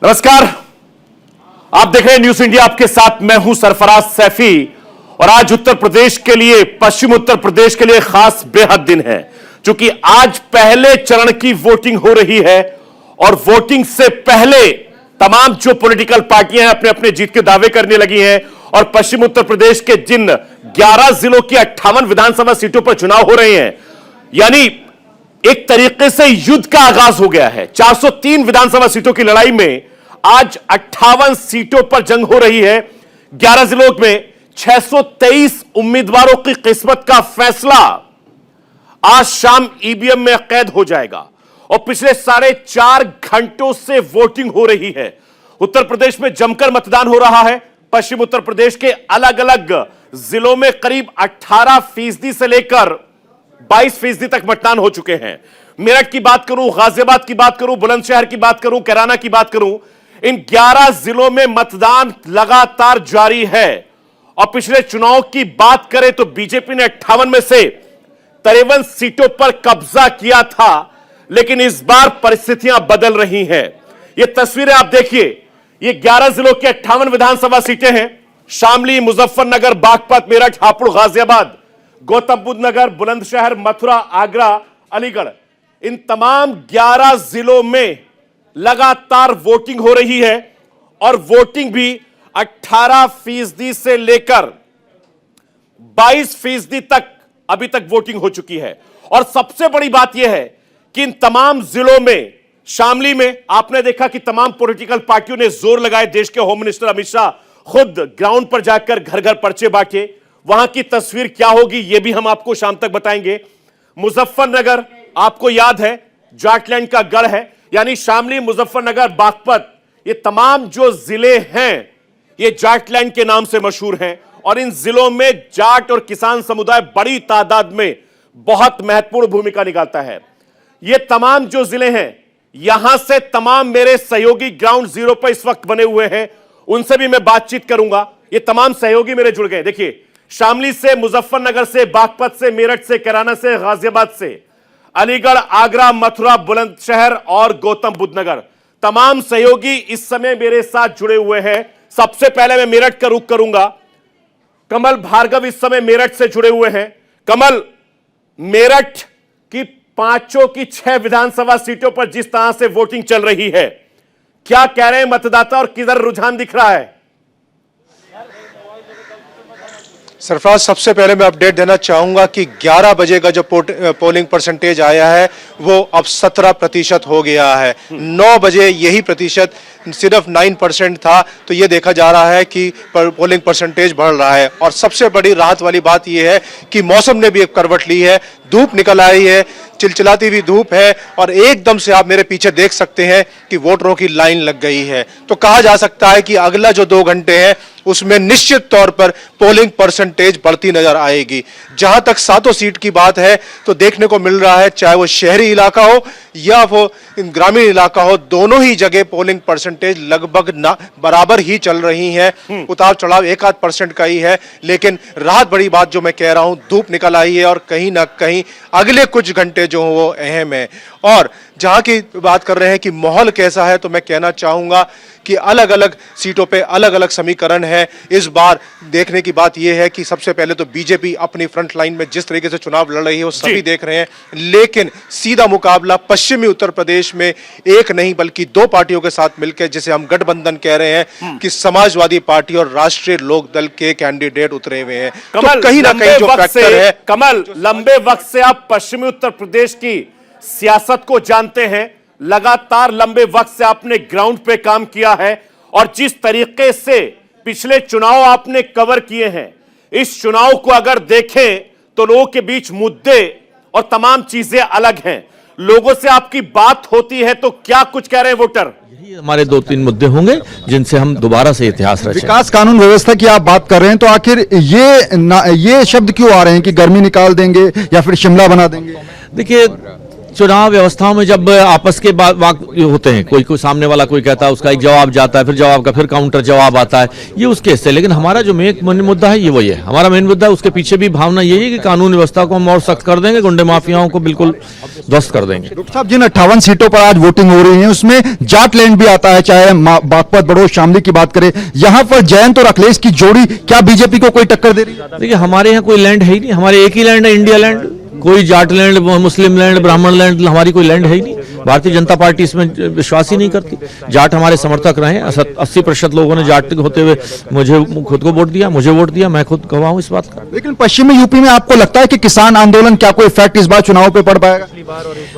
नमस्कार, आप देख रहे हैं न्यूज इंडिया। आपके साथ मैं हूं सरफराज सैफी और आज उत्तर प्रदेश के लिए, पश्चिम उत्तर प्रदेश के लिए खास बेहद दिन है, क्योंकि आज पहले चरण की वोटिंग हो रही है और वोटिंग से पहले तमाम जो पॉलिटिकल पार्टियां हैं अपने अपने जीत के दावे करने लगी हैं और पश्चिम उत्तर प्रदेश के जिन 11 जिलों की 58 विधानसभा सीटों पर चुनाव हो रहे हैं, यानी एक तरीके से युद्ध का आगाज हो गया है। 403 विधानसभा सीटों की लड़ाई में आज 58 सीटों पर जंग हो रही है। 11 जिलों में 623 उम्मीदवारों की किस्मत का फैसला आज शाम ईवीएम में कैद हो जाएगा और पिछले 4.5 घंटों से वोटिंग हो रही है। उत्तर प्रदेश में जमकर मतदान हो रहा है। पश्चिम उत्तर प्रदेश के अलग अलग जिलों में करीब 18% से लेकर 22% तक मतदान हो चुके हैं। मेरठ की बात करूं, गाजियाबाद की बात करूं, बुलंदशहर की बात करूं, कैराना की बात करूं, इन 11 जिलों में मतदान लगातार जारी है। और पिछले चुनाव की बात करें तो बीजेपी ने 58 में से 53 सीटों पर कब्जा किया था, लेकिन इस बार परिस्थितियां बदल रही हैं। ये तस्वीरें आप देखिए, ये 11 जिलों की 58 विधानसभा सीटें हैं। शामली, मुजफ्फरनगर, बागपत, मेरठ, हापुड़, गाजियाबाद, गौतम बुद्ध नगर, बुलंदशहर, मथुरा, आगरा, अलीगढ़, इन तमाम 11 जिलों में लगातार वोटिंग हो रही है और वोटिंग भी 18% से लेकर 22% तक अभी तक वोटिंग हो चुकी है। और सबसे बड़ी बात यह है कि इन तमाम जिलों में, शामली में आपने देखा कि तमाम पॉलिटिकल पार्टियों ने जोर लगाए। देश के होम मिनिस्टर अमित शाह खुद ग्राउंड पर जाकर घर घर पर्चे बांटे। वहां की तस्वीर क्या होगी यह भी हम आपको शाम तक बताएंगे। मुजफ्फरनगर आपको याद है जाटलैंड का गढ़ है, यानी शामली, मुजफ्फरनगर, बागपत, ये तमाम जो जिले हैं ये जाटलैंड के नाम से मशहूर हैं और इन जिलों में जाट और किसान समुदाय बड़ी तादाद में बहुत महत्वपूर्ण भूमिका निभाता है। ये तमाम जो जिले हैं, यहां से तमाम मेरे सहयोगी ग्राउंड जीरो पर इस वक्त बने हुए हैं, उनसे भी मैं बातचीत करूंगा। ये तमाम सहयोगी मेरे जुड़ गए। देखिए, शामली से, मुजफ्फरनगर से, बागपत से, मेरठ से, कैराना से, गाजियाबाद से, अलीगढ़, आगरा, मथुरा, बुलंदशहर और गौतम बुद्ध नगर, तमाम सहयोगी इस समय मेरे साथ जुड़े हुए हैं। सबसे पहले मैं मेरठ का रुख करूंगा। कमल भार्गव इस समय मेरठ से जुड़े हुए हैं। कमल, मेरठ की 5 की 6 विधानसभा सीटों पर जिस तरह से वोटिंग चल रही है, क्या कह रहे हैं मतदाता और किधर रुझान दिख रहा है? सरफराज, सबसे पहले मैं अपडेट देना चाहूंगा कि 11 बजे का जो पोलिंग परसेंटेज आया है वो अब 17% हो गया है। 9 बजे यही प्रतिशत सिर्फ 9% था, तो ये देखा जा रहा है कि पोलिंग परसेंटेज बढ़ रहा है। और सबसे बड़ी राहत वाली बात यह है कि मौसम ने भी एक करवट ली है, धूप निकल आई है, चिलचिलाती हुई धूप है और एकदम से आप मेरे पीछे देख सकते हैं कि वोटरों की लाइन लग गई है। तो कहा जा सकता है कि अगला जो 2 घंटे हैं उसमें निश्चित तौर पर पोलिंग परसेंटेज बढ़ती नजर आएगी। जहां तक 7 सीट की बात है तो देखने को मिल रहा है, चाहे वो शहरी इलाका हो या वो ग्रामीण इलाका हो, दोनों ही जगह पोलिंग परसेंटेज लगभग बराबर ही चल रही है। उतार चढ़ाव 1-8% का ही है, लेकिन राहत बड़ी बात जो मैं कह रहा हूं, धूप निकल आई है और कहीं ना कहीं अगले कुछ घंटे जो वो अहम है। और जहां की बात कर रहे हैं कि माहौल कैसा है, तो मैं कहना चाहूंगा कि अलग अलग सीटों पे अलग अलग समीकरण है। इस बार देखने की बात यह है कि सबसे पहले तो बीजेपी अपनी फ्रंट लाइन में जिस तरीके से चुनाव लड़ रही है वो सभी देख रहे हैं, लेकिन सीधा मुकाबला पश्चिमी उत्तर प्रदेश में एक नहीं बल्कि 2 पार्टियों के साथ मिलकर, जिसे हम गठबंधन कह रहे हैं, कि समाजवादी पार्टी और राष्ट्रीय लोक दल के कैंडिडेट उतरे हुए हैं। तो कहीं ना कहीं जो फैक्टर है, कमल, लंबे वक्त से आप पश्चिमी उत्तर प्रदेश की सियासत को जानते हैं, लगातार लंबे वक्त से आपने ग्राउंड पे काम किया है और जिस तरीके से पिछले चुनाव आपने कवर किए हैं, इस चुनाव को अगर देखें तो लोगों के बीच मुद्दे और तमाम चीजें अलग हैं। लोगों से आपकी बात होती है तो क्या कुछ कह रहे हैं वोटर? यही हमारे 2-3 मुद्दे होंगे जिनसे हम दोबारा से इतिहास रचेंगे। विकास, कानून व्यवस्था की आप बात कर रहे हैं, तो आखिर ये शब्द क्यों आ रहे हैं कि गर्मी निकाल देंगे या फिर शिमला बना देंगे? देखिए, चुनाव व्यवस्थाओं में जब आपस के वाक होते हैं, कोई सामने वाला कोई कहता है, उसका एक जवाब जाता है, फिर जवाब का फिर काउंटर जवाब आता है, ये उसके हिस्से। लेकिन हमारा जो मेन मुद्दा है ये वही है, हमारा मेन मुद्दा है, उसके पीछे भी भावना यही है कि कानून व्यवस्था को हम और सख्त कर देंगे, गुंडे माफियाओं को बिल्कुल ध्वस्त कर देंगे। डॉक्टर साहब, जिन 58 सीटों पर आज वोटिंग हो रही है उसमें जाट लैंड भी आता है, चाहे बागपत, बड़ोच, शामली की बात करें, यहां पर जयंत और अखिलेश की जोड़ी क्या बीजेपी को कोई टक्कर दे रही है? देखिए, हमारे यहाँ कोई लैंड है ही नहीं, हमारे एक ही लैंड है, इंडिया लैंड। कोई जाट लैंड, मुस्लिम लैंड, ब्राह्मण लैंड, हमारी कोई लैंड है ही नहीं। भारतीय जनता पार्टी इसमें विश्वास ही नहीं करती। जाट हमारे समर्थक रहे, 80% लोगों ने जाट होते हुए मुझे खुद को वोट दिया, मुझे वोट दिया, मैं खुद गवाह हूं इस बात का। लेकिन पश्चिमी यूपी में आपको लगता है कि किसान आंदोलन क्या कोई इफेक्ट इस बार चुनाव पे पड़ पाएगा?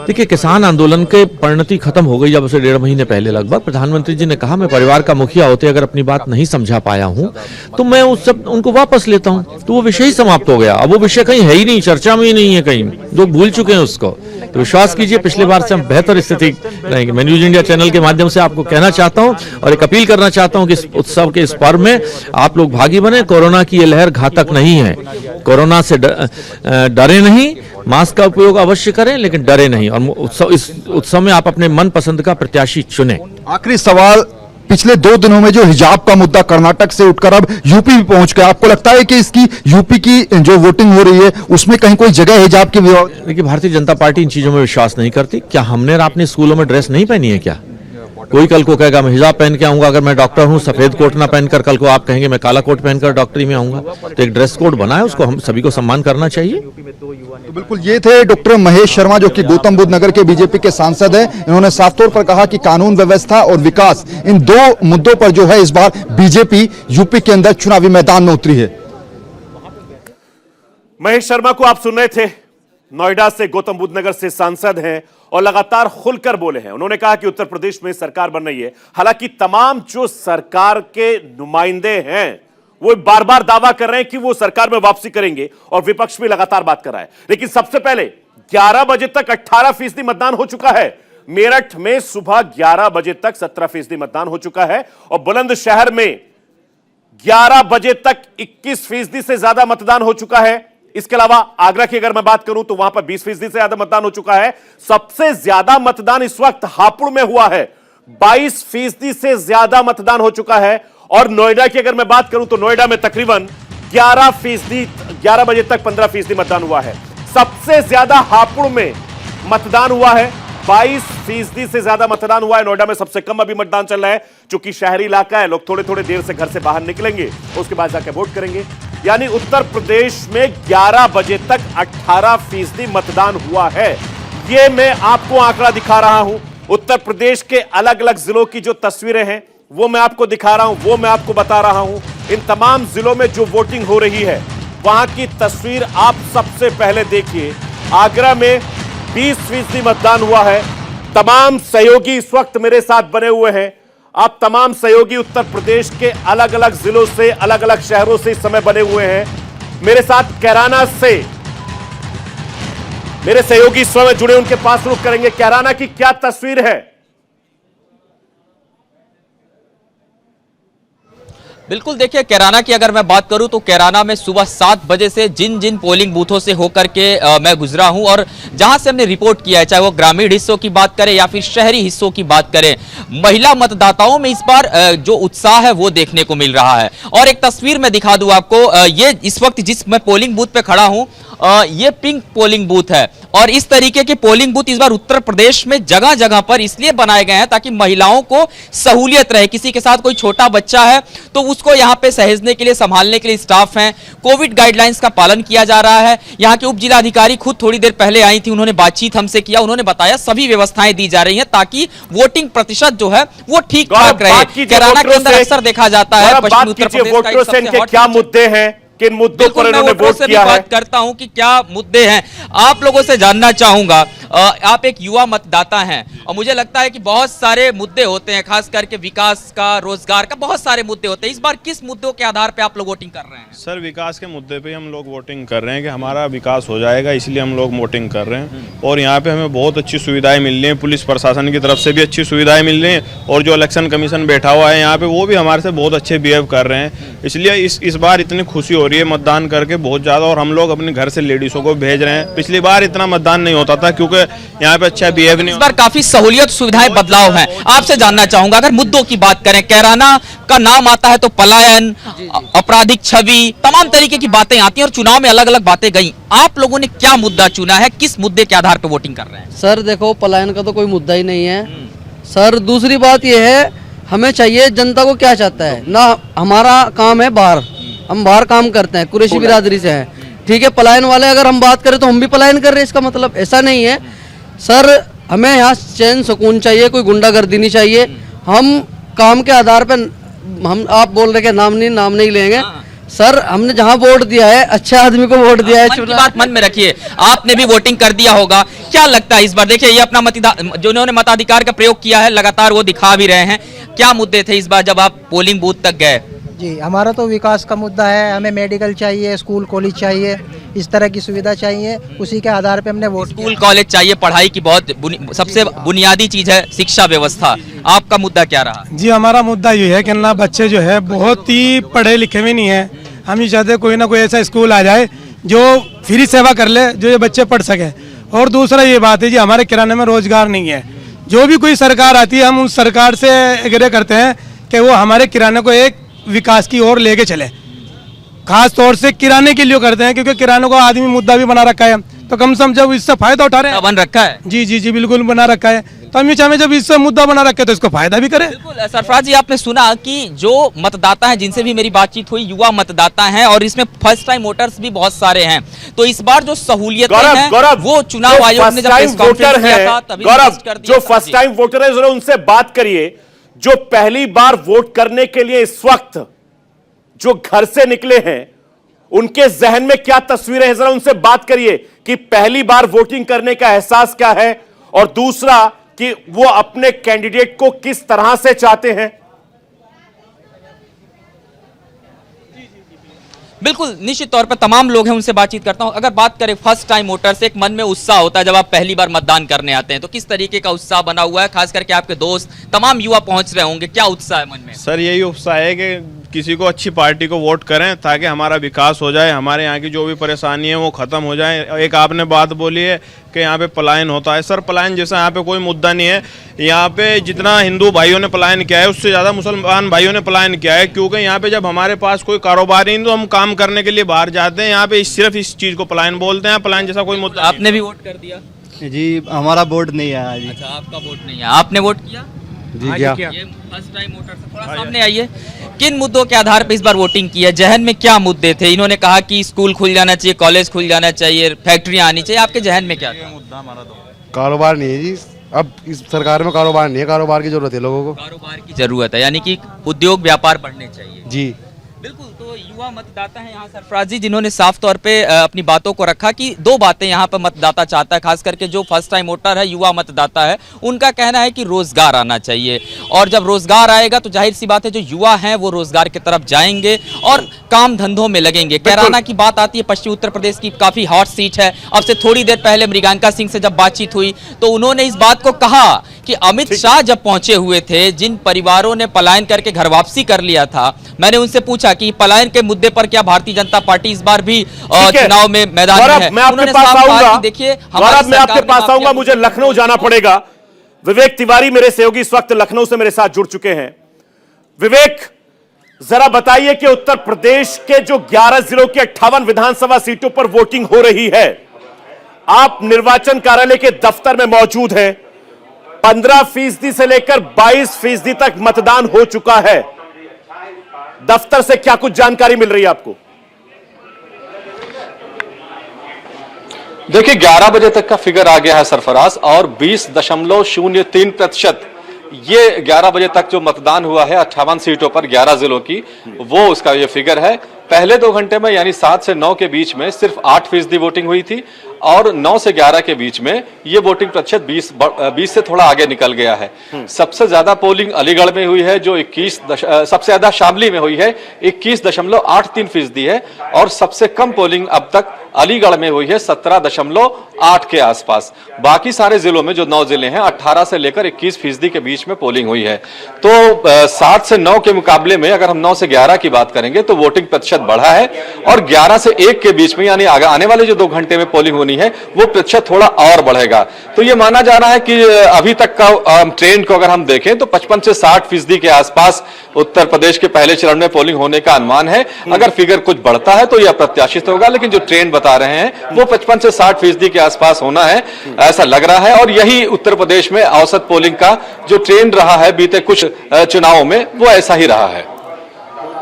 देखिए, किसान आंदोलन के परिणति खत्म हो गई जब से 1.5 महीने पहले लगभग प्रधानमंत्री जी ने कहा, मैं परिवार का मुखिया होते अगर अपनी बात नहीं समझा पाया हूं तो मैं उस सब उनको वापस लेता हूं। तो वो विषय ही समाप्त हो गया। अब वो विषय कहीं है ही नहीं, चर्चा में ही नहीं है कहीं, लोग भूल चुके हैं उसको। तो विश्वास कीजिए, पिछले बार से हम बेहतर स्थिति रहेंगे। मैं न्यूज इंडिया चैनल के माध्यम से आपको कहना चाहता हूं और एक अपील करना चाहता हूं कि इस उत्सव के इस पर्व में आप लोग भागी बने। कोरोना की ये लहर घातक नहीं है, कोरोना से डरे नहीं, मास्क का उपयोग अवश्य करें लेकिन डरे नहीं, और इस उत्सव में आप अपने मन पसंद का प्रत्याशी चुने। आखिरी सवाल, पिछले 2 दिनों में जो हिजाब का मुद्दा कर्नाटक से उठकर अब यूपी भी पहुंच गया, आपको लगता है कि इसकी यूपी की जो वोटिंग हो रही है उसमें कहीं कोई जगह हिजाब की? देखिए, भारतीय जनता पार्टी इन चीजों में विश्वास नहीं करती। क्या हमने आपने स्कूलों में ड्रेस नहीं पहनी है क्या? कोई कल को कहेगा मैं हिजाब पहन के आऊंगा, अगर मैं डॉक्टर हूं सफेद कोट ना पहनकर, कल को आप कहेंगे मैं काला कोट पहनकर डॉक्टरी में आऊंगा। तो एक ड्रेस कोड बना है, उसको हम सभी को सम्मान करना चाहिए। तो बिल्कुल, ये थे डॉक्टर महेश शर्मा जो कि गौतम बुद्ध नगर के बीजेपी के सांसद हैं। इन्होंने साफ तौर पर कहा कि कानून व्यवस्था और विकास, इन 2 मुद्दों पर जो है इस बार बीजेपी यूपी के अंदर चुनावी मैदान में उतरी है। महेश शर्मा को आप सुन रहे थे, नोएडा से, गौतम बुद्ध नगर से सांसद हैं और लगातार खुलकर बोले हैं। उन्होंने कहा कि उत्तर प्रदेश में सरकार बन रही है। हालांकि तमाम जो सरकार के नुमाइंदे हैं वो बार बार दावा कर रहे हैं कि वो सरकार में वापसी करेंगे और विपक्ष भी लगातार बात कर रहा है। लेकिन सबसे पहले 11 बजे तक 18% मतदान हो चुका है। मेरठ में सुबह 11 बजे तक 17% मतदान हो चुका है और बुलंदशहर में 11 बजे तक 21% से ज्यादा मतदान हो चुका है। इसके अलावा आगरा की अगर मैं बात करूं तो वहां पर 20% से ज्यादा मतदान हो चुका है। सबसे ज्यादा मतदान इस वक्त हापुड़ में हुआ है, 22% से ज्यादा मतदान हो चुका है। और नोएडा की अगर मैं बात करूं तो नोएडा में तकरीबन 11 बजे तक 15% मतदान हुआ है। सबसे ज्यादा हापुड़ में मतदान हुआ है, 22% से ज्यादा मतदान हुआ है। नोएडा में सबसे कम अभी मतदान चल रहा है, चूंकि शहरी इलाका है, लोग थोड़े थोड़े देर से घर से बाहर निकलेंगे, उसके बाद जाकर वोट करेंगे। यानी उत्तर प्रदेश में 11 बजे तक 18% मतदान हुआ है। यह मैं आपको आंकड़ा दिखा रहा हूं। उत्तर प्रदेश के अलग अलग जिलों की जो तस्वीरें हैं वो मैं आपको दिखा रहा हूं, वो मैं आपको बता रहा हूं। इन तमाम जिलों में जो वोटिंग हो रही है वहां की तस्वीर आप सबसे पहले देखिए। आगरा में 20% मतदान हुआ है। तमाम सहयोगी इस वक्त मेरे साथ बने हुए हैं। आप तमाम सहयोगी उत्तर प्रदेश के अलग अलग जिलों से, अलग अलग शहरों से इस समय बने हुए हैं। मेरे साथ कैराना से मेरे सहयोगी इस समय जुड़े, उनके पास रुख करेंगे। कैराना की क्या तस्वीर है? बिल्कुल, देखिए, कैराना की अगर मैं बात करूं तो कैराना में सुबह 7 बजे से जिन जिन पोलिंग बूथों से होकर के मैं गुजरा हूं और जहां से हमने रिपोर्ट किया है, चाहे वो ग्रामीण हिस्सों की बात करें या फिर शहरी हिस्सों की बात करें, महिला मतदाताओं में इस बार जो उत्साह है वो देखने को मिल रहा है। और एक तस्वीर मैं दिखा दूं आपको, ये इस वक्त जिस मैं पोलिंग बूथ पे खड़ा हूं, ये पिंक पोलिंग बूथ है। और इस तरीके के पोलिंग बूथ इस बार उत्तर प्रदेश में जगह जगह पर इसलिए बनाए गए हैं ताकि महिलाओं को सहूलियत रहे। किसी के साथ कोई छोटा बच्चा है तो उसको यहाँ पे सहेजने के लिए, संभालने के लिए स्टाफ हैं। कोविड गाइडलाइंस का पालन किया जा रहा है। यहाँ के उप जिलाधिकारी खुद थोड़ी देर पहले आई थी, उन्होंने बातचीत हमसे किया, उन्होंने बताया सभी व्यवस्थाएं दी जा रही हैं ताकि वोटिंग प्रतिशत जो है वो ठीक ठाक रहे। कैराना के अंदर अक्सर देखा जाता है पश्चिमी उत्तर प्रदेश का क्या मुद्दे हैं, किन मुद्दों पर इन्होंने वोट किया है? बात करता हूं कि क्या मुद्दे हैं, आप लोगों से जानना चाहूंगा। आप एक युवा मतदाता हैं, और मुझे लगता है कि बहुत सारे मुद्दे होते हैं, खास करके विकास का, रोजगार का, बहुत सारे मुद्दे होते हैं। इस बार किस मुद्दों के आधार पे आप लोग वोटिंग कर रहे हैं? सर विकास के मुद्दे पे हम लोग वोटिंग कर रहे हैं कि हमारा विकास हो जाएगा, इसलिए हम लोग वोटिंग कर रहे हैं। और यहाँ पे हमें बहुत अच्छी सुविधाएं मिल रही हैं, पुलिस प्रशासन की तरफ से भी अच्छी सुविधाएं मिल रही हैं, और जो इलेक्शन कमीशन बैठा हुआ है यहाँ पे वो भी हमारे से बहुत अच्छे बिहेव कर रहे हैं। इसलिए इस बार इतनी खुशी हो रही है मतदान करके बहुत ज़्यादा, और हम लोग अपने घर से लेडीज़ों को भेज रहे हैं। पिछली बार इतना मतदान नहीं होता था क्योंकि यहाँ पे अच्छा बिहेव नहीं। इस बार काफी सहूलियत, सुविधाएं, बदलाव हैं। आपसे जानना चाहूंगा, अगर मुद्दों की बात करें, कैराना का नाम आता है तो पलायन, आपराधिक छवि, तमाम तरीके की बातें आती हैं और चुनाव में अलग अलग बातें गई। आप लोगों ने क्या मुद्दा चुना है, किस मुद्दे के आधार पर वोटिंग कर रहे हैं? सर देखो, पलायन का तो कोई मुद्दा ही नहीं है सर। दूसरी बात यह है, हमें चाहिए जनता को क्या चाहता है ना। हमारा काम है बाहर, हम बाहर काम करते हैं, कुरैशी बिरादरी से हैं, ठीक है। पलायन वाले अगर हम बात करें तो हम भी पलायन कर रहे हैं, इसका मतलब ऐसा नहीं है सर। हमें यहाँ चैन सुकून चाहिए, कोई गुंडागर्दी नहीं चाहिए। हम काम के आधार पर, हम आप बोल रहे हैं नाम नहीं लेंगे सर। हमने जहाँ वोट दिया है, अच्छे आदमी को वोट दिया है। मन की बात मन में रखिए, आपने भी वोटिंग कर दिया होगा, क्या लगता है इस बार? देखिए, ये अपना जिन्होंने मताधिकार का प्रयोग किया है लगातार वो दिखा भी रहे हैं। क्या मुद्दे थे इस बार जब आप पोलिंग बूथ तक गए? जी, हमारा तो विकास का मुद्दा है। हमें मेडिकल चाहिए, स्कूल कॉलेज चाहिए, इस तरह की सुविधा चाहिए। उसी के आधार पे हमने वोट। स्कूल कॉलेज चाहिए, पढ़ाई की बहुत सबसे बुनियादी चीज है शिक्षा व्यवस्था। आपका मुद्दा क्या रहा? जी, हमारा मुद्दा ये है कि ना बच्चे जो है बहुत ही पढ़े लिखे भी नहीं है। हम ये चाहते कोई ना कोई ऐसा स्कूल आ जाए जो फ्री सेवा कर ले, जो ये बच्चे पढ़ सके। और दूसरा ये बात है जी, हमारे किराने में रोजगार नहीं है। जो भी कोई सरकार आती है, हम उस सरकार से आग्रह करते हैं कि वो हमारे किराने को एक विकास की ओर लेके चले। खास तौर से किराने के लिए करते हैं, क्योंकि किरानों को आदमी मुद्दा भी बना रखा है, तो कम से कम जब इससे फायदा उठा रहे हैं। बन रखा है? जी जी जी, बिल्कुल बना रखा है। तो हम ये चाहें जब इससे मुद्दा बना रखे तो इसको फायदा भी करे। बिल्कुल। सरफराज जी, आपने सुना कि जो मतदाता हैं, जिनसे भी मेरी बातचीत हुई, युवा मतदाता हैं और इसमें फर्स्ट टाइम वोटर्स भी बहुत सारे हैं। तो इस बार जो सहूलियतें हैं वो चुनाव आयोग ने जब प्रेस कॉन्फ्रेंस किया था तभी कर दिया। जो फर्स्ट टाइम वोटर है जरा उनसे बात करिए, जो पहली बार वोट करने के लिए इस वक्त जो घर से निकले हैं, उनके जहन में क्या तस्वीरें हैं, जरा उनसे बात करिए कि पहली बार वोटिंग करने का एहसास क्या है, और दूसरा कि वो अपने कैंडिडेट को किस तरह से चाहते हैं। बिल्कुल, निश्चित तौर पर तमाम लोग हैं, उनसे बातचीत करता हूं। अगर बात करें फर्स्ट टाइम वोटर से, एक मन में उत्साह होता है जब आप पहली बार मतदान करने आते हैं, तो किस तरीके का उत्साह बना हुआ है? खास करके आपके दोस्त, तमाम युवा पहुंच रहे होंगे, क्या उत्साह है मन में? सर यही उत्साह है कि किसी को अच्छी पार्टी को वोट करें ताकि हमारा विकास हो जाए, हमारे यहाँ की जो भी परेशानी है वो खत्म हो जाए। एक आपने बात बोली है कि यहाँ पे पलायन होता है। सर पलायन जैसा यहाँ पे कोई मुद्दा नहीं है। यहाँ पे जितना हिंदू भाइयों ने पलायन किया है उससे ज़्यादा मुसलमान भाइयों ने पलायन किया है, क्योंकि यहाँ पे जब हमारे पास कोई कारोबार नहीं तो हम काम करने के लिए बाहर जाते हैं। यहाँ पे सिर्फ इस चीज़ को पलायन बोलते हैं, पलायन जैसा कोई मुद्दा। आपने भी वोट कर दिया? जी, हमारा वोट नहीं आया जी। अच्छा, आपका वोट नहीं है, आपने वोट किया? जी क्या? ये फर्स्ट टाइम वोटर से थोड़ा सामने आइए। किन मुद्दों के आधार पर इस बार वोटिंग की है? जहन में क्या मुद्दे थे? इन्होंने कहा कि स्कूल खुल जाना चाहिए, कॉलेज खुल जाना चाहिए, फैक्ट्रियां आनी चाहिए। आपके जहन में क्या था? मुद्दा हमारा तो कारोबार नहीं है जी। अब इस सरकार में कारोबार नहीं है, कारोबार की जरूरत है लोगों को। कारोबार की जरूरत है, यानी कि उद्योग व्यापार बढ़ने चाहिए। जी बिल्कुल। तो युवा मतदाता हैं यहाँ सरफराज जी, जिन्होंने साफ तौर पे अपनी बातों को रखा कि दो बातें यहाँ पर मतदाता चाहता है, खास करके जो फर्स्ट टाइम वोटर है, युवा मतदाता है, उनका कहना है कि रोजगार आना चाहिए। और जब रोजगार आएगा तो जाहिर सी बात है जो युवा हैं वो रोजगार की तरफ जाएंगे और काम धंधों में लगेंगे। कैराना की बात आती है, पश्चिमी उत्तर प्रदेश की काफी हॉट सीट है। अब से थोड़ी देर पहले मृगांका सिंह से जब बातचीत हुई तो उन्होंने इस बात को कहा कि अमित शाह जब पहुंचे हुए थे, जिन परिवारों ने पलायन करके घर वापसी कर लिया था, मैंने उनसे पूछा कि पलायन के मुद्दे पर क्या भारतीय जनता पार्टी इस बार भी चुनाव में मैदान में है? मैं आपके पास आऊंगा, देखिए मैं आपके पास आऊंगा, मुझे लखनऊ जाना पड़ेगा। विवेक तिवारी मेरे सहयोगी इस वक्त लखनऊ से मेरे साथ जुड़ चुके हैं। विवेक, जरा बताइए कि उत्तर प्रदेश के जो 11 जिलों की 58 विधानसभा सीटों पर वोटिंग हो रही है, आप निर्वाचन कार्यालय के दफ्तर में मौजूद हैं। 15% से लेकर 22% तक मतदान हो चुका है। दफ्तर से क्या कुछ जानकारी मिल रही है आपको? देखिए 11 बजे तक का फिगर आ गया है सरफराज, और 20.03% ये 11 बजे तक जो मतदान हुआ है 58 सीटों पर 11 जिलों की, वो उसका ये फिगर है। पहले 2 घंटे में यानी 7 से 9 के बीच में सिर्फ 8% वोटिंग हुई थी, और 9 से 11 के बीच में ये वोटिंग प्रतिशत 20 से थोड़ा आगे निकल गया है। सबसे ज्यादा पोलिंग अलीगढ़ में हुई है जो सबसे ज्यादा शामली में हुई है 21.83% है, और सबसे कम पोलिंग अब तक अलीगढ़ में हुई है 17.8 के आसपास। बाकी सारे जिलों में जो 9 जिले हैं 18 से लेकर 21% के बीच में पोलिंग हुई है। तो 7 से 9 के मुकाबले में अगर हम 9 से 11 की बात करेंगे तो वोटिंग प्रतिशत बढ़ा है, और 11 से 1 के बीच में यानी आने वाले जो 2 घंटे में पोलिंग होनी है वो प्रतिशत थोड़ा और बढ़ेगा। तो ये माना जा रहा है कि अभी तक का ट्रेंड को अगर हम देखें तो 55 से 60% के आसपास उत्तर प्रदेश के पहले चरण में पोलिंग होने का अनुमान है। अगर फिगर कुछ बढ़ता है तो यह अप्रत्याशित होगा, लेकिन जो ट्रेंड बता रहे हैं वो 55 से 60% के आसपास होना है, ऐसा लग रहा है। और यही उत्तर प्रदेश में औसत पोलिंग का जो ट्रेंड रहा है बीते कुछ चुनावों में वो ऐसा ही रहा है।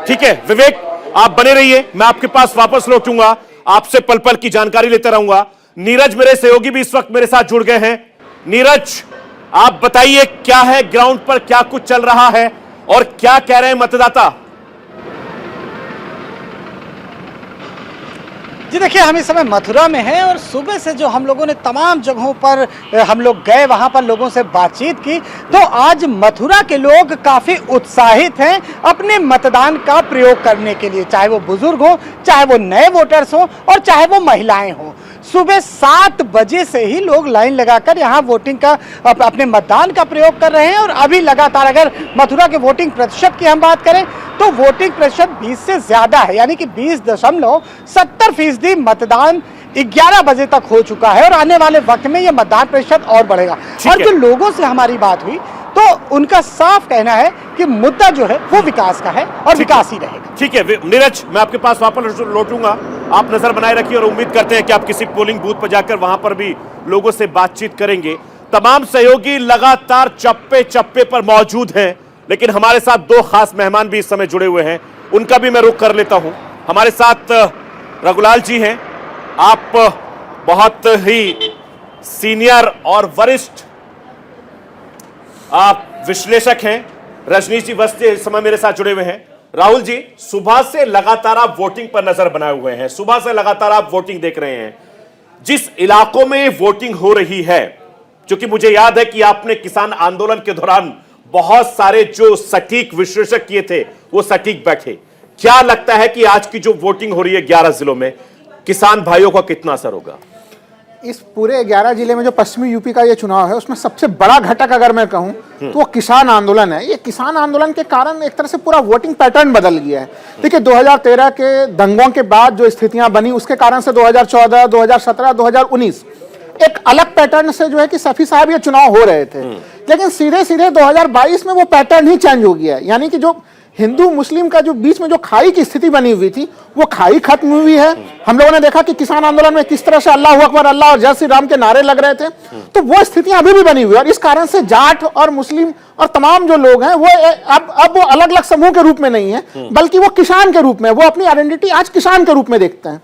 ठीक है विवेक, आप बने रहिए, मैं आपके पास वापस लौटूंगा, आपसे पल पल की जानकारी लेते रहूंगा। नीरज मेरे सहयोगी भी इस वक्त मेरे साथ जुड़ गए हैं। नीरज, आप बताइए क्या है ग्राउंड पर, क्या कुछ चल रहा है और क्या कह रहे हैं मतदाता? जी देखिए, हम इस समय मथुरा में हैं और सुबह से जो हम लोगों ने तमाम जगहों पर हम लोग गए, वहां पर लोगों से बातचीत की, तो आज मथुरा के लोग काफ़ी उत्साहित हैं अपने मतदान का प्रयोग करने के लिए, चाहे वो बुजुर्ग हो, चाहे वो नए वोटर्स हो और चाहे वो महिलाएं हों। सुबह 7 बजे से ही लोग लाइन लगाकर यहाँ वोटिंग का अपने मतदान का प्रयोग कर रहे हैं। और अभी लगातार अगर मथुरा के वोटिंग प्रतिशत की हम बात करें तो वोटिंग प्रतिशत 20 से ज़्यादा है, यानी कि 20.70% मतदान 11 बजे तक हो चुका है, और आने वाले वक्त में ये मतदान प्रतिशत और बढ़ेगा। और जो लोगों से हमारी बात हुई तो उनका साफ कहना है कि मुद्दा जो है वो विकास का है और विकास ही रहेगा। ठीक है नीरज, मैं आपके पास वापस लौटूंगा, आप नजर बनाए रखिए और उम्मीद करते हैं कि आप किसी पोलिंग बूथ पर जाकर वहां पर भी लोगों से बातचीत करेंगे। तमाम सहयोगी लगातार चप्पे चप्पे पर मौजूद हैं, लेकिन हमारे साथ 2 खास मेहमान भी इस समय जुड़े हुए हैं, उनका भी मैं रुख कर लेता हूं। हमारे साथ रघुलाल जी हैं, आप बहुत ही सीनियर और वरिष्ठ आप विश्लेषक हैं। रजनीश जी वस्ते इस समय मेरे साथ जुड़े हुए हैं। राहुल जी, सुबह से लगातार आप वोटिंग पर नजर बनाए हुए हैं, सुबह से लगातार आप वोटिंग देख रहे हैं। जिस इलाकों में वोटिंग हो रही है, क्योंकि मुझे याद है कि आपने किसान आंदोलन के दौरान बहुत सारे जो सटीक विश्लेषक किए थे वो सटीक बैठे, क्या लगता है कि आज की जो वोटिंग हो रही है 11 जिलों में, किसान भाइयों का कितना असर होगा? इस पूरे 11 जिले में जो पश्चिमी यूपी का ये चुनाव है उसमें सबसे बड़ा घटक अगर मैं कहूं तो वो किसान आंदोलन है। ये किसान आंदोलन के कारण एक तरह से पूरा वोटिंग पैटर्न बदल गया है। देखिए 2013 के दंगों के बाद जो स्थितियां बनी उसके कारण से 2014, 2017, 2019 एक अलग पैटर्न से जो है कि सफी साहब ये चुनाव हो रहे थे, लेकिन सीधे सीधे 2022 में वो पैटर्न ही चेंज हो गया है। यानी कि जो हिंदू मुस्लिम का जो बीच में जो खाई की स्थिति बनी हुई थी वो खाई खत्म हुई है। हम लोगों ने देखा कि किसान आंदोलन में किस तरह से अल्लाह अकबर अल्लाह और जय श्री राम के नारे लग रहे थे, तो वो स्थितियां अभी भी बनी हुई है। और इस कारण से जाट और मुस्लिम और तमाम जो लोग हैं वो अब वो अलग अलग समूह के रूप में नहीं है, बल्कि वो किसान के रूप में, वो अपनी आइडेंटिटी आज किसान के रूप में देखते हैं।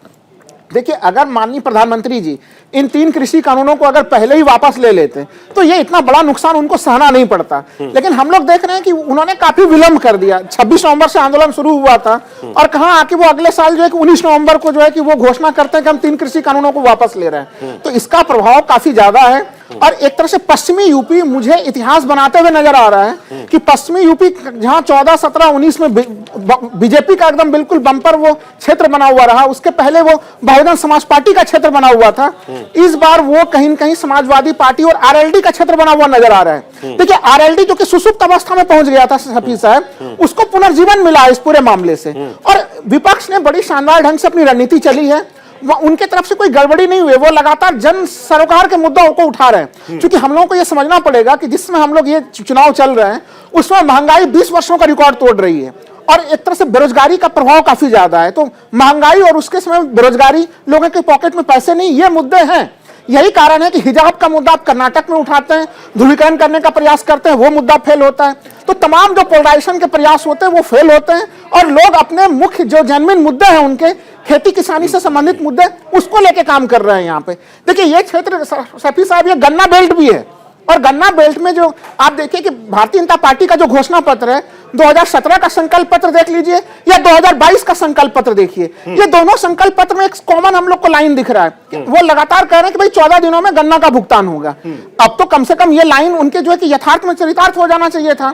देखिए, अगर माननीय प्रधानमंत्री जी इन 3 कृषि कानूनों को अगर पहले ही वापस ले लेते तो ये इतना बड़ा नुकसान उनको सहना नहीं पड़ता, लेकिन हम लोग देख रहे हैं कि उन्होंने काफी विलंब कर दिया। 26 नवंबर से आंदोलन शुरू हुआ था और कहां आके वो अगले साल जो है कि 19 नवंबर को जो है कि वो घोषणा करते हैं कि हम 3 कृषि कानूनों को वापस ले रहे हैं। तो इसका प्रभाव काफी ज्यादा है और एक तरह से पश्चिमी यूपी मुझे इतिहास बनाते हुए नजर आ रहा है कि पश्चिमी यूपी जहां 14, 17, 19 में बीजेपी का एकदम बिल्कुल बम्पर वो क्षेत्र बना हुआ रहा, उसके पहले वो बहुजन समाज पार्टी का क्षेत्र बना हुआ था, इस बार वो कहीं न कहीं समाजवादी पार्टी और आरएलडी का क्षेत्र बना हुआ नजर आ रहा है। देखिए, आरएलडी जो कि सुसुप्त अवस्था में पहुंच गया था शफी साहब, उसको पुनर्जीवन मिला इस पूरे मामले से, और विपक्ष ने बड़ी शानदार ढंग से अपनी रणनीति चली है। उनके तरफ से कोई गड़बड़ी नहीं हुई, वो लगातार जन सरोकार के मुद्दों को उठा रहे हैं। क्योंकि हम लोगों को यह समझना पड़ेगा कि जिसमें हम लोग ये चुनाव चल रहे हैं उसमें महंगाई 20 वर्षों का रिकॉर्ड तोड़ रही है और एक तरह से बेरोजगारी का प्रभाव काफी ज्यादा है। तो महंगाई और उसके समय बेरोजगारी, लोगों के पॉकेट में पैसे नहीं, ये मुद्दे हैं। यही कारण है कि हिजाब का मुद्दा आप कर्नाटक में उठाते हैं, ध्रुवीकरण करने का प्रयास करते हैं, वो मुद्दा फेल होता है। तो तमाम जो पोलराइजेशन के प्रयास होते हैं वो फेल होते हैं और लोग अपने मुख्य जो जेन्युइन मुद्दे हैं उनके खेती किसानी से संबंधित मुद्दे उसको लेके काम कर रहे हैं। यहाँ पे देखिए, ये क्षेत्र शफी साहब ये गन्ना बेल्ट भी है और गन्ना बेल्ट में जो आप देखिए कि भारतीय जनता पार्टी का जो घोषणा पत्र है 2017 का संकल्प पत्र देख लीजिए या 2022 का संकल्प पत्र देखिए, ये दोनों संकल्प पत्र में एक कॉमन हम लोग को लाइन दिख रहा है। वो लगातार कह रहे हैं कि भाई 14 दिनों में गन्ना का भुगतान होगा। अब तो कम से कम ये लाइन उनके जो है कि यथार्थ में चरितार्थ हो जाना चाहिए था।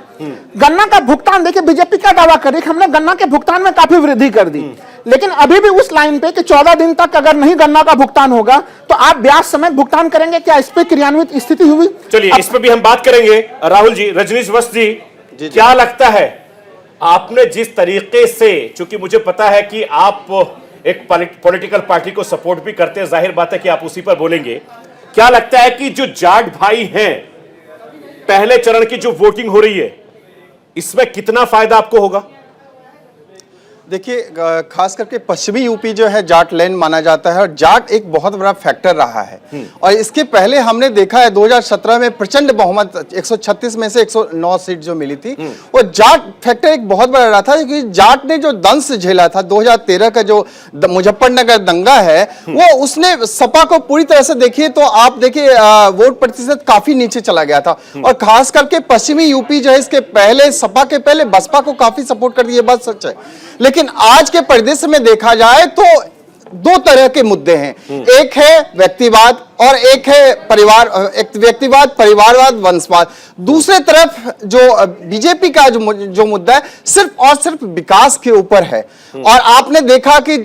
गन्ना का भुगतान देखिए, बीजेपी क्या दावा कर रही है कि हमने गन्ना के भुगतान में काफी वृद्धि कर दी, लेकिन अभी भी उस लाइन पे कि 14 दिन तक अगर नहीं गन्ना का भुगतान होगा तो आप ब्याज समेत भुगतान करेंगे, क्या इस पे क्रियान्वित स्थिति हुई? चलिए इस पे भी हम बात करेंगे। राहुल जी, रजनीश वस्त जी, क्या लगता है आपने जिस तरीके से, चूंकि मुझे पता है कि आप एक पॉलिटिकल पार्टी को सपोर्ट भी करते हैं, जाहिर बात है कि आप उसी पर बोलेंगे, क्या लगता है कि जो जाट भाई हैं, पहले चरण की जो वोटिंग हो रही है, इसमें कितना फायदा आपको होगा? देखिए, खास करके पश्चिमी यूपी जो है जाट लैंड माना जाता है और जाट एक बहुत बड़ा फैक्टर रहा है। और इसके पहले हमने देखा है 2017 में प्रचंड बहुमत 136 में से 109 सीट जो मिली थी, वो जाट फैक्टर एक बहुत बड़ा रहा था, क्योंकि जाट ने जो दंश झेला था 2013 का जो मुजफ्फरनगर दंगा है, वो उसने सपा को पूरी तरह से देखिए तो आप देखिए वोट प्रतिशत काफी नीचे चला गया था। और खास करके पश्चिमी यूपी जो है, इसके पहले सपा के पहले बसपा को काफी सपोर्ट कर दी, ये बात सच है। लेकिन आज के परिदृश्य में देखा जाए तो दो तरह के मुद्दे हैं, एक है व्यक्तिवाद और एक है परिवार, एक व्यक्तिवाद, परिवारवाद, वंशवाद। दूसरे तरफ जो बीजेपी का जो मुद्दा है, सिर्फ और सिर्फ विकास के ऊपर है। और आपने देखा कि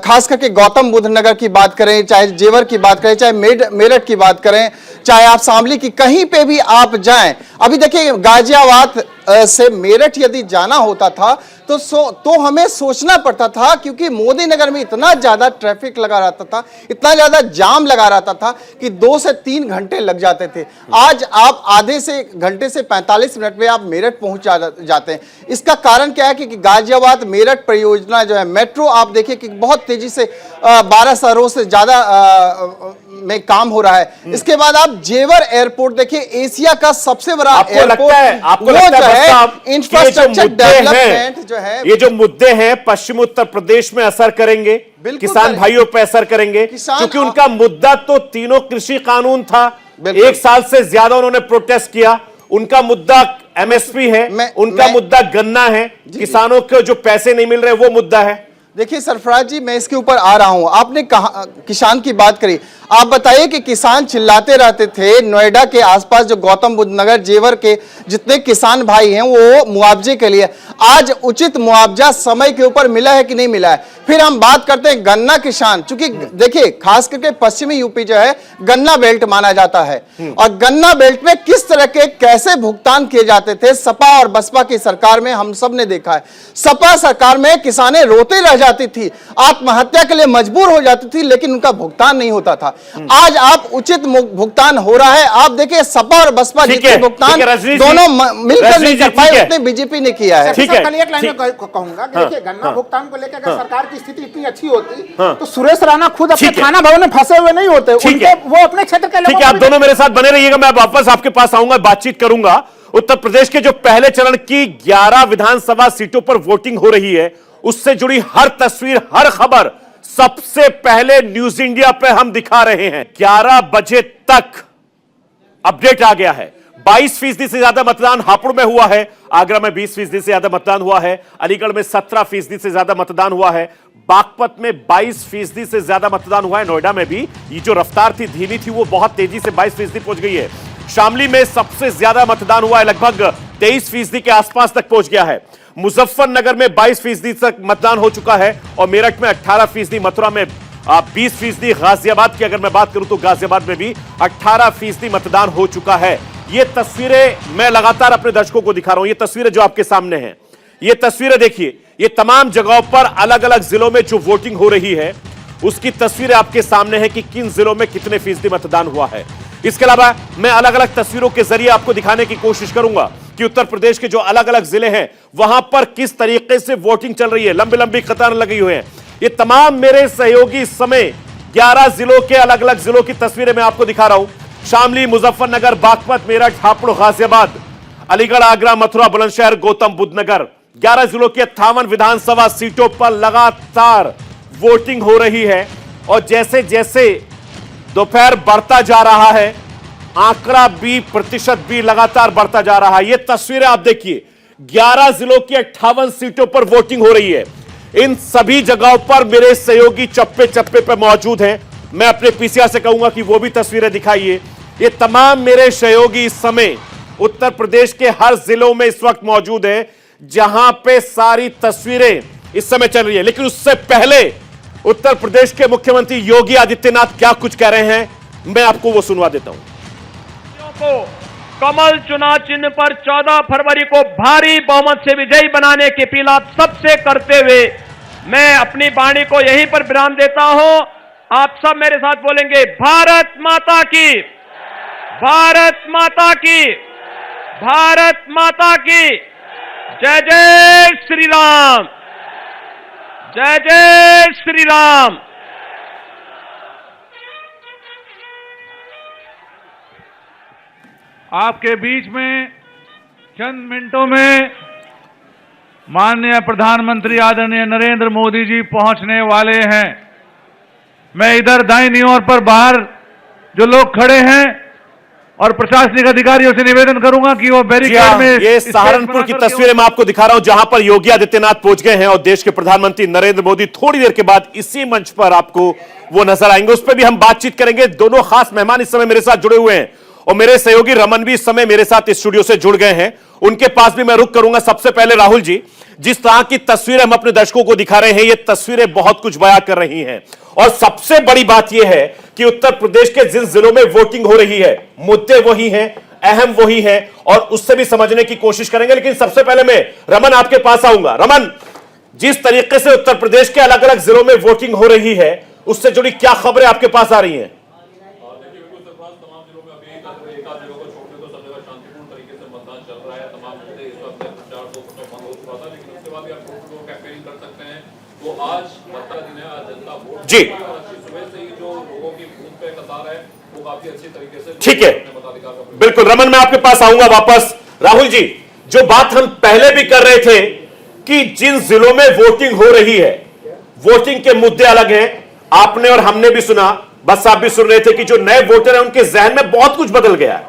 खास करके गौतम बुद्ध नगर की बात करें, चाहे जेवर की बात करें, चाहे मेरठ की बात करें, चाहे आप शामली की, कहीं पे भी आप जाएं, अभी देखिए गाजियाबाद से मेरठ यदि जाना होता था तो हमें सोचना पड़ता था, क्योंकि मोदी नगर में इतना ज्यादा ट्रैफिक लगा रहता था, इतना ज्यादा जाम लगा रहता था कि 2 से 3 घंटे लग जाते थे। आज आप आधे से घंटे से 45 मिनट में आप मेरठ पहुंच जाते हैं। इसका कारण क्या है कि गाजियाबाद मेरठ परियोजना जो है, मेट्रो, आप देखिए कि बहुत तेजी से 12 शहरों से ज्यादा में काम हो रहा है। इसके बाद आप जेवर एयरपोर्ट देखिए, एशिया का सबसे बड़ा एयरपोर्ट, वो जो है इंफ्रास्ट्रक्चर डेवलपमेंट जो है, ये जो मुद्दे हैं पश्चिम उत्तर प्रदेश में असर करेंगे, किसान भाइयों पर असर करेंगे, क्योंकि उनका मुद्दा तो तीनों कृषि कानून था। 1 साल से ज्यादा उन्होंने प्रोटेस्ट किया। उनका मुद्दा एमएसपी है, उनका मुद्दा गन्ना है, किसानों को जो पैसे नहीं मिल रहे वो मुद्दा है। देखिए सरफराज जी, मैं इसके ऊपर आ रहा हूं। आपने कहा किसान की बात करी, आप बताइए कि किसान चिल्लाते रहते थे नोएडा के आसपास, जो गौतम बुद्ध नगर, जेवर के जितने किसान भाई हैं, वो मुआवजे के लिए, आज उचित मुआवजा समय के ऊपर मिला है कि नहीं मिला है? फिर हम बात करते हैं गन्ना किसान, क्योंकि देखिए खास करके पश्चिमी यूपी जो है गन्ना बेल्ट माना जाता है, और गन्ना बेल्ट में किस तरह के कैसे भुगतान किए जाते थे सपा और बसपा की सरकार में, हम सब ने देखा है। सपा सरकार में किसानें रोते रह जाती थी, आत्महत्या के लिए मजबूर हो जाती थी, लेकिन उनका भुगतान नहीं होता था। आज आप उचित भुगतान हो रहा है। आप देखिए सपा और बसपा जितने भुगतान दोनों मिलकर नहीं कर पाए, उतने बीजेपी ने किया है। ठीक है, एक लाइन में कहूंगा कि देखिए गन्ना भुगतान को लेकर अगर सरकार की स्थिति इतनी अच्छी होती तो सुरेश राणा खुद अपने थाना भवन में फंसे हुए नहीं होते, वो अपने क्षेत्र के लोगों। ठीक है, आप दोनों मेरे साथ बने रहिएगा, मैं वापस आपके पास आऊंगा, बातचीत करूंगा। उत्तर प्रदेश के जो पहले चरण की 11 विधानसभा सीटों पर वोटिंग हो रही है, उससे जुड़ी हर तस्वीर, हर खबर सबसे पहले न्यूज इंडिया पे हम दिखा रहे हैं। 11 बजे तक अपडेट आ गया है। 22% से ज्यादा मतदान हापुड़ में हुआ है, आगरा में 20% से ज्यादा मतदान हुआ है, अलीगढ़ में 17% से ज्यादा मतदान हुआ है, बागपत में 22% से ज्यादा मतदान हुआ है, नोएडा में भी ये जो रफ्तार थी धीमी थी वो बहुत तेजी से 22% पहुंच गई है। शामली में सबसे ज्यादा मतदान हुआ है, लगभग 23% के आसपास तक पहुंच गया है। मुजफ्फरनगर में 22% तक मतदान हो चुका है और मेरठ में 18%, मथुरा में 20%, गाजियाबाद की अगर मैं बात करूं तो गाजियाबाद में भी 18% मतदान हो चुका है। ये तस्वीरें मैं लगातार अपने दर्शकों को दिखा रहा हूं। ये तस्वीरें जो आपके सामने हैं, ये तस्वीरें देखिए, ये तमाम जगहों पर अलग अलग जिलों में जो वोटिंग हो रही है उसकी तस्वीरें आपके सामने है कि किन जिलों में कितने फीसदी मतदान हुआ है। इसके अलावा मैं अलग अलग तस्वीरों के जरिए आपको दिखाने की कोशिश करूंगा कि उत्तर प्रदेश के जो अलग अलग जिले हैं वहां पर किस तरीके से वोटिंग चल रही है, लंबी लंबी कतार लगी हुई है। ये तमाम मेरे सहयोगी इस समय 11 जिलों के अलग अलग जिलों की तस्वीरें मैं आपको दिखा रहा हूं। शामली, मुजफ्फरनगर, बागपत, मेरठ, हापुड़, गाजियाबाद, अलीगढ़, आगरा, मथुरा, बुलंदशहर, गौतम बुद्ध नगर, 11 जिलों की 58 विधानसभा सीटों पर लगातार वोटिंग हो रही है। और जैसे जैसे दोपहर बढ़ता जा रहा है, आंकड़ा भी, प्रतिशत भी लगातार बढ़ता जा रहा है। ये तस्वीरें आप देखिए 11 जिलों की 58 सीटों पर वोटिंग हो रही है। इन सभी जगहों पर मेरे सहयोगी चप्पे चप्पे पर मौजूद हैं। मैं अपने पीसीआर से कहूंगा कि वो भी तस्वीरें दिखाइए। ये तमाम मेरे सहयोगी इस समय उत्तर प्रदेश के हर जिलों में इस वक्त मौजूद है, जहां पे सारी तस्वीरें इस समय चल रही है। लेकिन उससे पहले उत्तर प्रदेश के मुख्यमंत्री योगी आदित्यनाथ क्या कुछ कह रहे हैं, मैं आपको वो सुनवा देता हूं। कमल चुनाव चिन्ह पर 14 फरवरी को भारी बहुमत से विजयी बनाने की अपील आप सबसे करते हुए मैं अपनी वाणी को यहीं पर विराम देता हूं। आप सब मेरे साथ बोलेंगे, भारत माता की, भारत माता की, भारत माता की, जय जय श्री राम, जय जय श्री राम। आपके बीच में चंद मिनटों में माननीय प्रधानमंत्री आदरणीय नरेंद्र मोदी जी पहुंचने वाले हैं। मैं इधर दाहिनी ओर पर बाहर जो लोग खड़े हैं और प्रशासनिक अधिकारियों से निवेदन करूंगा कि वो बैरिकेड में। ये सहारनपुर की तस्वीरें मैं आपको दिखा रहा हूं, जहां पर योगी आदित्यनाथ पहुंच गए हैं और देश के प्रधानमंत्री नरेंद्र मोदी थोड़ी देर के बाद इसी मंच पर आपको वो नजर आएंगे। उस पर भी हम बातचीत करेंगे। दोनों खास मेहमान इस समय मेरे साथ जुड़े हुए हैं और मेरे सहयोगी रमन भी इस समय मेरे साथ इस स्टूडियो से जुड़ गए हैं। उनके पास भी मैं रुक करूंगा। सबसे पहले राहुल जी, जिस तरह की तस्वीरें हम अपने दर्शकों को दिखा रहे हैं, ये तस्वीरें बहुत कुछ बयां कर रही हैं। और सबसे बड़ी बात यह है कि उत्तर प्रदेश के जिन जिलों में वोटिंग हो रही है, मुद्दे वही हैं, अहम वही हैं और उससे भी समझने की कोशिश करेंगे। लेकिन सबसे पहले मैं रमन आपके पास आऊंगा। रमन, जिस तरीके से उत्तर प्रदेश के अलग अलग जिलों में वोटिंग हो रही है, उससे जुड़ी क्या खबरें आपके पास आ रही हैं? जी, सुबह से ही जो लोगों की बूथ पे कतार है वो काफी अच्छी तरीके से। ठीक है, बिल्कुल रमन, मैं आपके पास आऊंगा वापस। राहुल जी, जो बात हम पहले भी कर रहे थे कि जिन जिलों में वोटिंग हो रही है, वोटिंग के मुद्दे अलग हैं, आपने और हमने भी सुना, बस आप भी सुन रहे थे कि जो नए वोटर हैं उनके जहन में बहुत कुछ बदल गया है।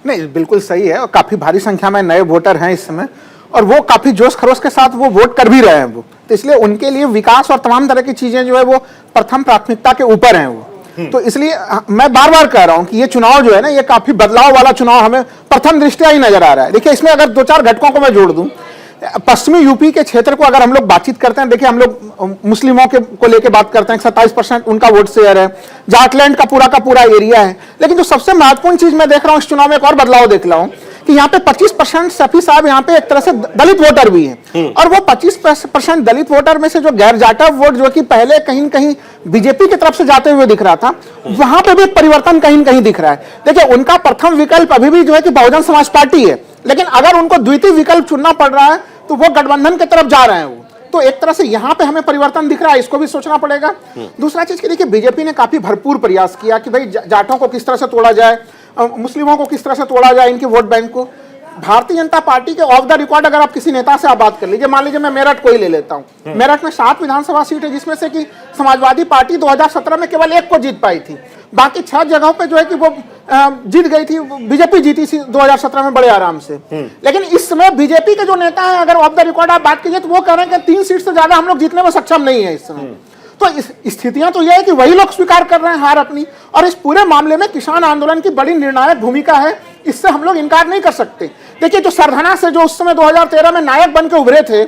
नहीं, बिल्कुल सही है और काफी भारी संख्या में नए वोटर हैं इस समय और वो काफी जोश खरोश के साथ वो वोट कर भी रहे हैं। वो तो इसलिए उनके लिए विकास और तमाम तरह की चीजें जो है वो प्रथम प्राथमिकता के ऊपर हैं वो। तो इसलिए मैं बार बार कह रहा हूं कि ये चुनाव जो है ना, ये काफी बदलाव वाला चुनाव हमें प्रथम दृष्टया ही नजर आ रहा है। देखिए, इसमें अगर दो चार घटकों को मैं जोड़ दूं, पश्चिमी यूपी के क्षेत्र को अगर हम लोग बातचीत करते हैं, देखिए हम लोग मुस्लिमों के को लेकर बात करते हैं, 27% उनका वोट शेयर है, जाटलैंड का पूरा एरिया है। लेकिन जो सबसे महत्वपूर्ण चीज मैं देख रहा हूं इस चुनाव में, एक और बदलाव देख रहा हूं कि यहाँ पे 25% सफी साहब यहाँ पे एक तरह से दलित वोटर भी हैं और वो 25% दलित वोटर में से जो गैर जाटव वोट जो कि पहले कहीं न कहीं बीजेपी की तरफ से जाते हुए दिख रहा था, वहां पे भी एक परिवर्तन कहीं न कहीं दिख रहा है। देखिए, उनका प्रथम विकल्प अभी भी जो है कि बहुजन समाज पार्टी है, लेकिन अगर उनको द्वितीय विकल्प चुनना पड़ रहा है तो वो गठबंधन की तरफ जा रहे हैं। वो तो एक तरह से यहाँ पे हमें परिवर्तन दिख रहा है, इसको भी सोचना पड़ेगा। दूसरा चीज की देखिए, बीजेपी ने काफी भरपूर प्रयास किया कि भाई जाटों को किस तरह से तोड़ा जाए, मुस्लिमों को किस तरह से तोड़ा जाए, इनके वोट बैंक को। भारतीय जनता पार्टी के ऑफ द रिकॉर्ड अगर आप किसी नेता से आप बात कर लीजिए, मान लीजिए मैं मेरठ को ही ले लेता हूं, मेरठ में 7 विधानसभा सीट है, जिसमें से कि समाजवादी पार्टी 2017 में केवल 1 को जीत पाई थी, बाकी 6 जगहों पे जो है कि वो जीत गई थी, बीजेपी जीती थी 2017 में बड़े आराम से। लेकिन इस समय बीजेपी के जो नेता है, अगर ऑफ द रिकॉर्ड आप बात कीजिए, तो वो कह रहे हैं कि 3 सीट से ज्यादा हम लोग जीतने में सक्षम नहीं है इस समय। तो स्थितियां तो यह है कि वही लोग स्वीकार कर रहे हैं हार अपनी, और इस पूरे मामले में किसान आंदोलन की बड़ी निर्णायक भूमिका है, इससे हम लोग इनकार नहीं कर सकते। देखिए, जो सरधना से जो उस समय 2013 में नायक बन के उभरे थे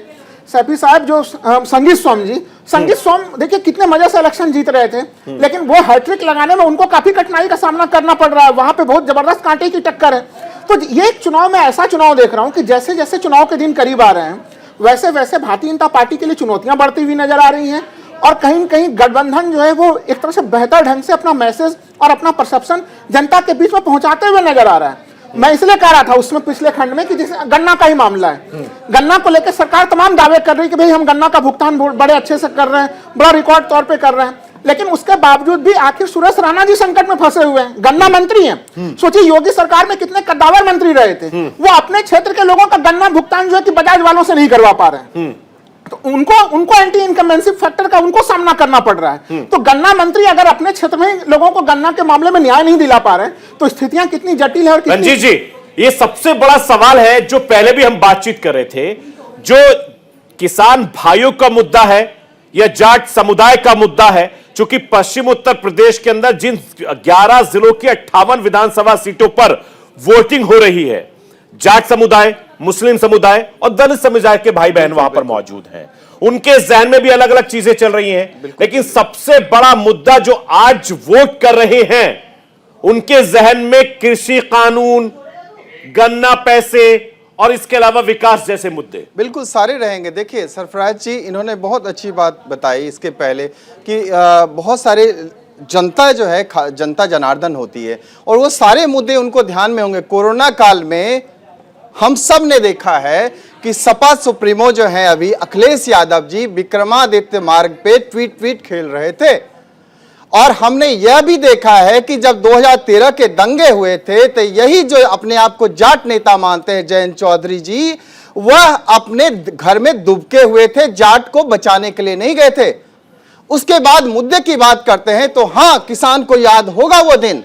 सैफी साहब, जो संगीत सोम जी, संगीत सोम देखिए कितने मजे से इलेक्शन जीत रहे थे, लेकिन वो हैट्रिक लगाने में उनको काफी कठिनाई का सामना करना पड़ रहा है, वहां पे बहुत जबरदस्त कांटे की टक्कर है। तो ये एक चुनाव में ऐसा चुनाव देख रहा हूं कि जैसे जैसे चुनाव के दिन करीब आ रहे हैं, वैसे वैसे भारतीय जनता पार्टी के लिए चुनौतियां बढ़ती हुई नजर आ रही हैं और कहीं न कहीं गठबंधन जो है वो एक तरह से बेहतर ढंग से अपना मैसेज और अपना परसेप्शन जनता के बीच में पहुंचाते हुए नजर आ रहा है। मैं इसलिए कह रहा था उसमें पिछले खंड में कि जैसे गन्ना का ही मामला है, गन्ना को लेकर सरकार तमाम दावे कर रही है कि भाई हम गन्ना का भुगतान बड़े अच्छे से कर रहे हैं, बड़ा रिकॉर्ड तौर पे कर रहे हैं, लेकिन उसके बावजूद भी आखिर सुरेश राणा जी संकट में फंसे हुए हैं, गन्ना मंत्री हैं। सोचिए, योगी सरकार में कितने कद्दावर मंत्री रहे थे, वो अपने क्षेत्र के लोगों का गन्ना भुगतान जो है कि बजाज वालों से नहीं करवा पा रहे हैं, तो उनको एंटी इनकम्बेंसी फैक्टर का उनको सामना करना पड़ रहा है। तो गन्ना मंत्री अगर अपने क्षेत्र में लोगों को गन्ना के मामले में न्याय नहीं दिला पा रहे, तो स्थितियां कितनी जटिल है। और रंजीत जी, ये सबसे बड़ा सवाल है जो पहले भी हम बातचीत कर रहे थे, जो किसान भाइयों का मुद्दा है या जाट समुदाय का मुद्दा है। चूंकि पश्चिम उत्तर प्रदेश के अंदर जिन 11 जिलों की 58 विधानसभा सीटों पर वोटिंग हो रही है, जाट समुदाय, मुस्लिम समुदाय और दलित समुदाय के भाई बहन वहां पर मौजूद हैं। उनके जहन में भी अलग अलग चीजें चल रही हैं, लेकिन सबसे बड़ा मुद्दा जो आज वोट कर रहे हैं, उनके जहन में कृषि कानून, गन्ना पैसे और इसके अलावा विकास जैसे मुद्दे बिल्कुल सारे रहेंगे। देखिए सरफराज जी, इन्होंने बहुत अच्छी बात बताई इसके पहले कि बहुत सारे जनता जो है जनता जनार्दन होती है और वो सारे मुद्दे उनको ध्यान में होंगे। कोरोना काल में हम सब ने देखा है कि सपा सुप्रीमो जो है अभी अखिलेश यादव जी विक्रमादित्य मार्ग पे ट्वीट खेल रहे थे और हमने यह भी देखा है कि जब 2013 के दंगे हुए थे तो यही जो अपने आप को जाट नेता मानते हैं जयंत चौधरी जी, वह अपने घर में दुबके हुए थे, जाट को बचाने के लिए नहीं गए थे। उसके बाद मुद्दे की बात करते हैं तो हाँ, किसान को याद होगा वो दिन।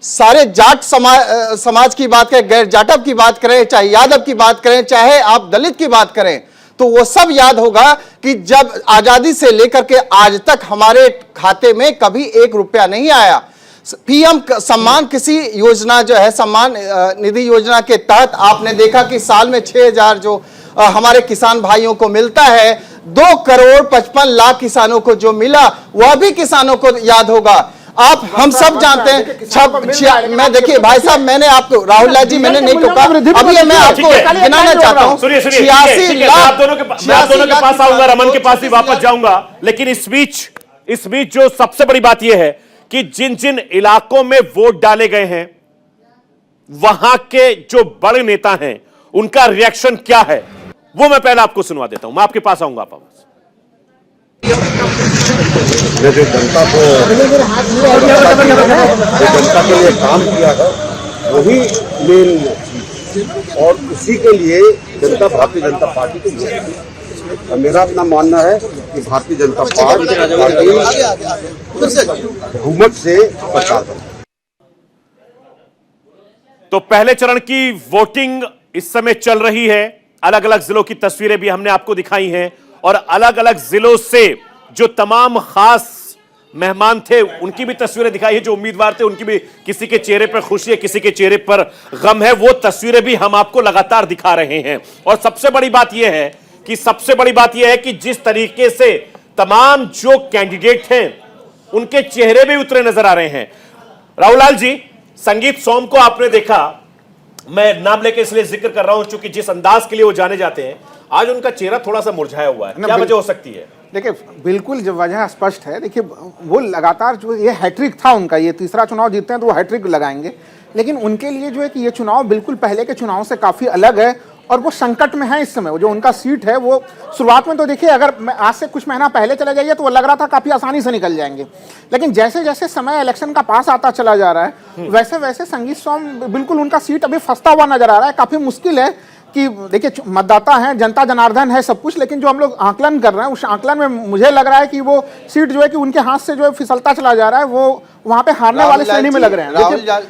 सारे जाट समाज की बात करें, गैर जाटव की बात करें, चाहे यादव की बात करें, चाहे आप दलित की बात करें, तो वो सब याद होगा कि जब आजादी से लेकर के आज तक हमारे खाते में कभी 1 रुपया नहीं आया। पीएम सम्मान किसी योजना जो है सम्मान निधि योजना के तहत आपने देखा कि साल में 6,000 जो हमारे किसान भाइयों को मिलता है, 2,55,00,000 किसानों को जो मिला वह भी किसानों को याद होगा। आप हम सब जानते हैं। मैं देखिए भाई साहब, मैंने आपको राहुल लाल जी मैंने नहीं टोका, अभी मैं आपको गिनाना चाहता हूँ। 86 लाख। आप दोनों के पास आऊंगा, रमन के पास भी वापस जाऊंगा, लेकिन इस बीच जो सबसे बड़ी बात यह है कि जिन जिन इलाकों में वोट डाले गए हैं वहां के जो बड़े नेता हैं उनका रिएक्शन क्या है, वो मैं पहले आपको सुनवा देता हूं। मैं आपके पास आऊंगा। आप जैसे जनता के लिए काम किया है वही मेन, और उसी के लिए जनता भारतीय जनता पार्टी को वोट दी। और मेरा अपना मानना है कि भारतीय जनता पार्टी बहुमत से सरकार बने। तो पहले चरण की वोटिंग इस समय चल रही है। अलग अलग जिलों की तस्वीरें भी हमने आपको दिखाई हैं और अलग अलग जिलों से जो तमाम खास मेहमान थे उनकी भी तस्वीरें दिखाई है। जो उम्मीदवार थे उनकी भी, किसी के चेहरे पर खुशी है, किसी के चेहरे पर गम है, वो तस्वीरें भी हम आपको लगातार दिखा रहे हैं। और सबसे बड़ी बात यह है कि जिस तरीके से तमाम जो कैंडिडेट हैं उनके चेहरे भी उतरे नजर आ रहे हैं। राहुल लाल जी, संगीत सोम को आपने देखा, मैं नाम लेके इसलिए जिक्र कर रहा हूं क्योंकि जिस अंदाज के लिए वो जाने जाते हैं, आज उनका चेहरा थोड़ा सा मुरझाया हुआ है। क्या वजह हो सकती है? देखिए बिल्कुल जो वजह स्पष्ट है। देखिए वो लगातार जो ये हैट्रिक था उनका, ये तीसरा चुनाव जीतते हैं तो वो हैट्रिक लगाएंगे, लेकिन उनके लिए जो है कि ये चुनाव बिल्कुल पहले के चुनाव से काफ़ी अलग है और वो संकट में है इस समय। वो जो उनका सीट है वो शुरुआत में तो देखिए, अगर आज से कुछ महीना पहले चले जाइए तो वो लग रहा था काफ़ी आसानी से निकल जाएंगे, लेकिन जैसे जैसे समय इलेक्शन का पास आता चला जा रहा है वैसे वैसे संगीत सोम बिल्कुल उनका सीट अभी फंसता हुआ नजर आ रहा है। काफ़ी मुश्किल है कि देखिए मतदाता हैं, जनता जनार्दन है सब कुछ, लेकिन जो हम लोग आकलन कर रहे हैं उस आकलन में मुझे लग रहा है कि वो सीट जो है कि उनके हाथ से जो है फिसलता चला जा रहा है, वो वहां पे हारने वाले श्रेणी में लग रहे हैं।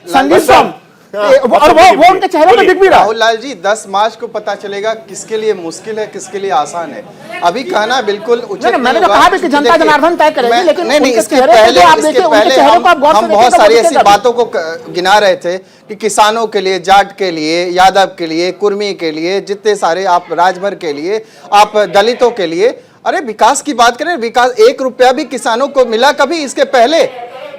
संगीत सोम और वो उनके चेहरे पे दिख भी रहा है। राहुल लाल जी, 10 मार्च को पता चलेगा किसके लिए मुश्किल है, किसके लिए आसान है। अभी कहना बिल्कुल उचित नहीं। मैंने तो कहा कि जनता जनार्दन तय करेगी, लेकिन नहीं, इसके पहले हम बहुत सारी ऐसी बातों को गिना रहे थे कि किसानों के लिए, जाट के लिए, यादव के लिए, कुर्मी के लिए, जितने सारे आप राजभर के लिए, आप दलितों के लिए। अरे विकास की बात करें, विकास 1 रुपया भी किसानों को मिला कभी? इसके पहले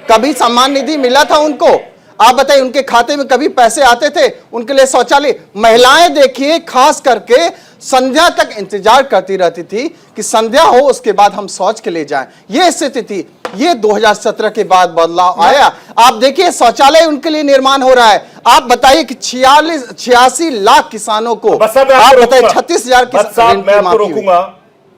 कभी सम्मान निधि मिला था उनको? आप बताइए, उनके खाते में कभी पैसे आते थे? उनके लिए शौचालय, महिलाएं देखिए खास करके संध्या तक इंतजार करती रहती थी कि संध्या हो उसके बाद हम शौच के लिए जाएं। ये स्थिति थी। ये 2017 के बाद बदलाव आया। आप देखिए शौचालय उनके लिए निर्माण हो रहा है। आप बताइए कि 86 लाख किसानों को, आप बताइए 36,000 मैं आपको रोकूंगा।